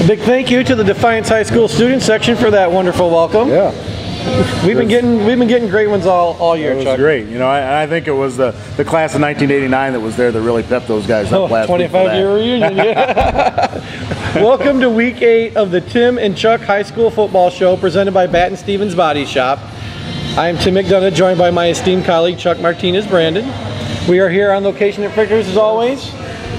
Big thank you to the Defiance High School student section for that wonderful welcome. Yeah. We've been getting great ones all year, Chuck. It was great. You know, I think it was the class of 1989 that was there that really pepped those guys up last week. 25-year reunion. Yeah. Welcome to Week 8 of the Tim and Chuck High School Football Show, presented by Baton Stevens Body Shop. I am Tim McDonough, joined by my esteemed colleague Chuck Martinez-Brandon. We are here on location at Frickers as always,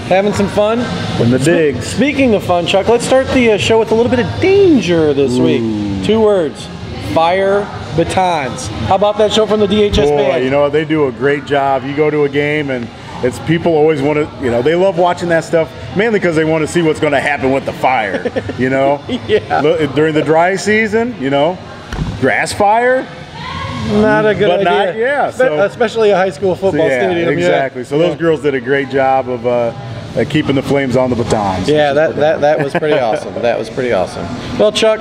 having some fun. In the digs. Speaking of fun, Chuck, let's start the show with a little bit of danger this week. 2 words. Fire batons. How about that show from the DHS band? You know, they do a great job. You go to a game and it's people always want to, you know, they love watching that stuff mainly because they want to see what's going to happen with the fire, you know? Yeah. During the dry season, you know, grass fire. Not a good idea. Yeah. So, especially a high school football stadium. Exactly. So those girls did a great job of keeping the flames on the batons. Yeah, that was pretty awesome. That was pretty awesome. Well, Chuck,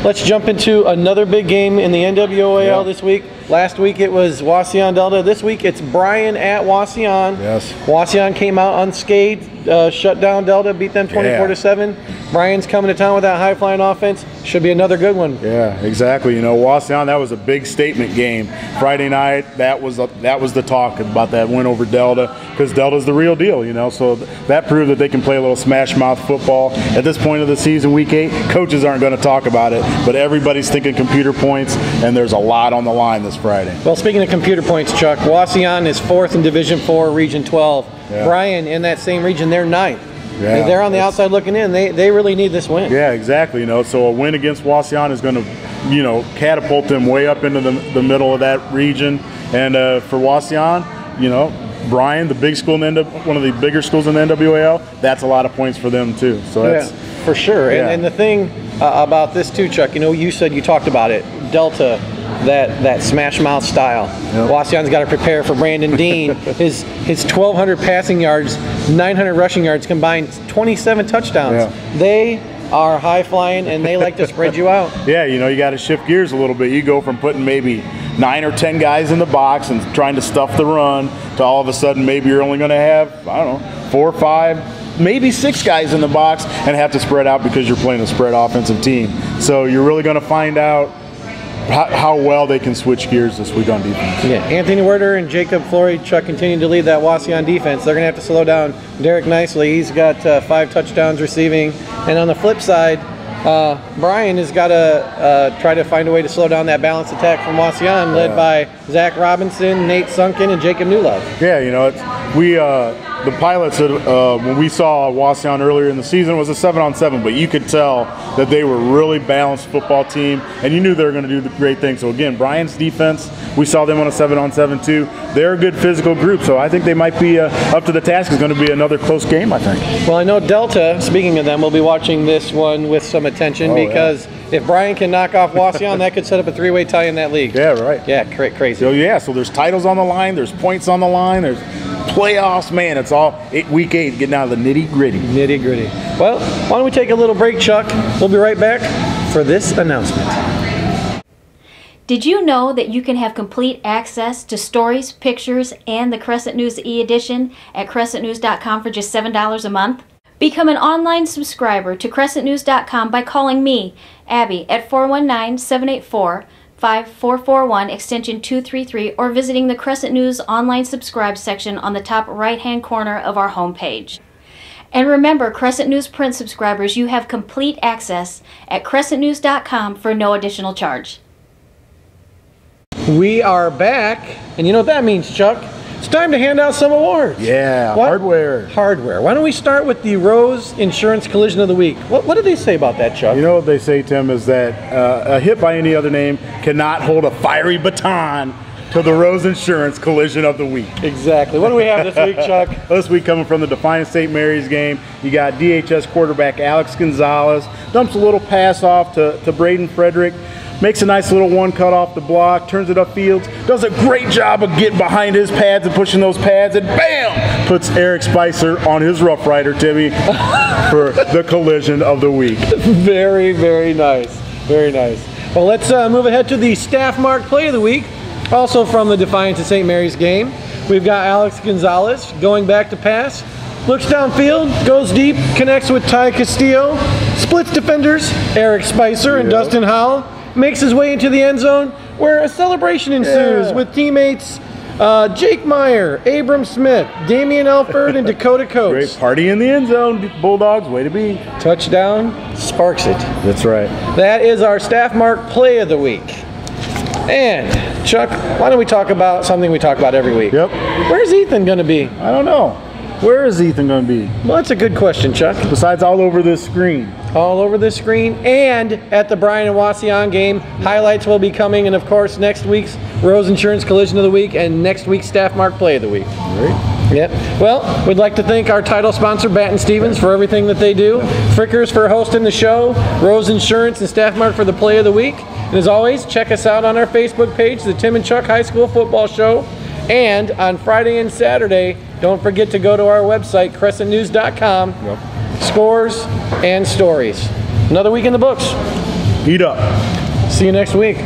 let's jump into another big game in the NWOAL this week. Last week it was Wauseon Delta. This week it's Bryan at Wauseon. Yes. Wauseon came out unscathed, shut down Delta, beat them 24-7. Bryan's coming to town with that high-flying offense. Should be another good one. Yeah, exactly. You know, Wauseon, that was a big statement game. Friday night, that was the talk about that win over Delta, because Delta's the real deal, you know. So that proved that they can play a little smash-mouth football. At this point of the season, Week 8, coaches aren't going to talk about it, but everybody's thinking computer points, and there's a lot on the line this Friday. Well, speaking of computer points, Chuck, Wauseon is 4th in Division 4, Region 12. Yeah. Bryan, in that same region, they're 9th. Yeah, they're on the outside looking in. They really need this win. Yeah, exactly. You know, so a win against Wauseon is going to, you know, catapult them way up into the middle of that region. And for Wauseon, you know, Bryan, the big school in one of the bigger schools in the NWAL, that's a lot of points for them too. So that's for sure. Yeah. And the thing about this too, Chuck, you know, you said you talked about it, Delta. That smash mouth style. Yep. Wauseon's got to prepare for Brandon Dean. His 1,200 passing yards, 900 rushing yards combined, 27 touchdowns. Yeah. They are high flying and they like to spread you out. Yeah, you know, you got to shift gears a little bit. You go from putting maybe 9 or 10 guys in the box and trying to stuff the run to all of a sudden maybe you're only going to have, I don't know, 4 or 5, maybe 6 guys in the box and have to spread out because you're playing a spread offensive team. So you're really going to find out how well they can switch gears this week on defense. Yeah, Anthony Werder and Jacob Flory, Chuck, continue to lead that Wauseon defense. They're going to have to slow down Derek Nicely. He's got 5 touchdowns receiving. And on the flip side, Bryan has got to try to find a way to slow down that balanced attack from Wauseon, led by Zach Robinson, Nate Sunken, and Jacob Newlove. Yeah, you know, the pilots, when we saw Wauseon earlier in the season, it was a 7-on-7, but you could tell that they were a really balanced football team, and you knew they were going to do the great things. So again, Bryan's defense, we saw them on a 7-on-7 too. They're a good physical group, so I think they might be up to the task. It's going to be another close game, I think. Well, I know Delta, speaking of them, will be watching this one with some attention because if Bryan can knock off Wauseon, that could set up a 3-way tie in that league. Yeah, right. Yeah, crazy. So yeah, so there's titles on the line, there's points on the line, there's playoffs, man. It's all Week 8, getting out of the nitty-gritty. Nitty-gritty. Well, why don't we take a little break, Chuck? We'll be right back for this announcement. Did you know that you can have complete access to stories, pictures, and the Crescent-News e-edition at CrescentNews.com for just $7 a month? Become an online subscriber to CrescentNews.com by calling me, Abby, at 419-784-5441, extension 233, or visiting the Crescent News online subscribe section on the top right-hand corner of our homepage. And remember, Crescent News print subscribers, you have complete access at CrescentNews.com for no additional charge. We are back, and you know what that means, Chuck? It's time to hand out some awards. Yeah, hardware. Hardware. Why don't we start with the Rose Insurance Collision of the Week? What did they say about that, Chuck? You know what they say, Tim, is that a hit by any other name cannot hold a fiery baton to the Rose Insurance Collision of the Week. Exactly. What do we have this week, Chuck? This week, coming from the Defiance St. Mary's game, you got DHS quarterback Alex Gonzalez, dumps a little pass off to Braden Frederick, makes a nice little one cut off the block, turns it upfield, does a great job of getting behind his pads and pushing those pads, and bam! Puts Eric Spicer on his Rough Rider, Timmy, for the collision of the week. Very, very nice. Very nice. Well, let's move ahead to the STAFFMARK Play of the Week. Also from the Defiance at St. Mary's game, we've got Alex Gonzalez going back to pass. Looks downfield, goes deep, connects with Ty Castillo, Splits defenders Eric Spicer and Dustin Howell makes his way into the end zone, where a celebration ensues with teammates Jake Meyer, Abram Smith, Damian Elford, and Dakota Coates. Great party in the end zone, Bulldogs, way to be. Touchdown sparks it. That's right. That is our Staff Mark Play of the Week. And Chuck, why don't we talk about something we talk about every week? Yep. Where's Ethan going to be? I don't know. Where is Ethan going to be? Well, that's a good question, Chuck. Besides all over this screen. All over the screen and at the Bryan and Wasion game. Highlights will be coming, and of course next week's Rose Insurance Collision of the Week and next week's Staff Mark Play of the Week. Great. Yep. Well, we'd like to thank our title sponsor, Batten Stevens, for everything that they do. Frickers for hosting the show. Rose Insurance and Staff Mark for the Play of the Week. And as always, check us out on our Facebook page, the Tim and Chuck High School Football Show. And on Friday and Saturday, don't forget to go to our website, Crescent-News.com. Scores and stories. Another week in the books. Eat up. See you next week.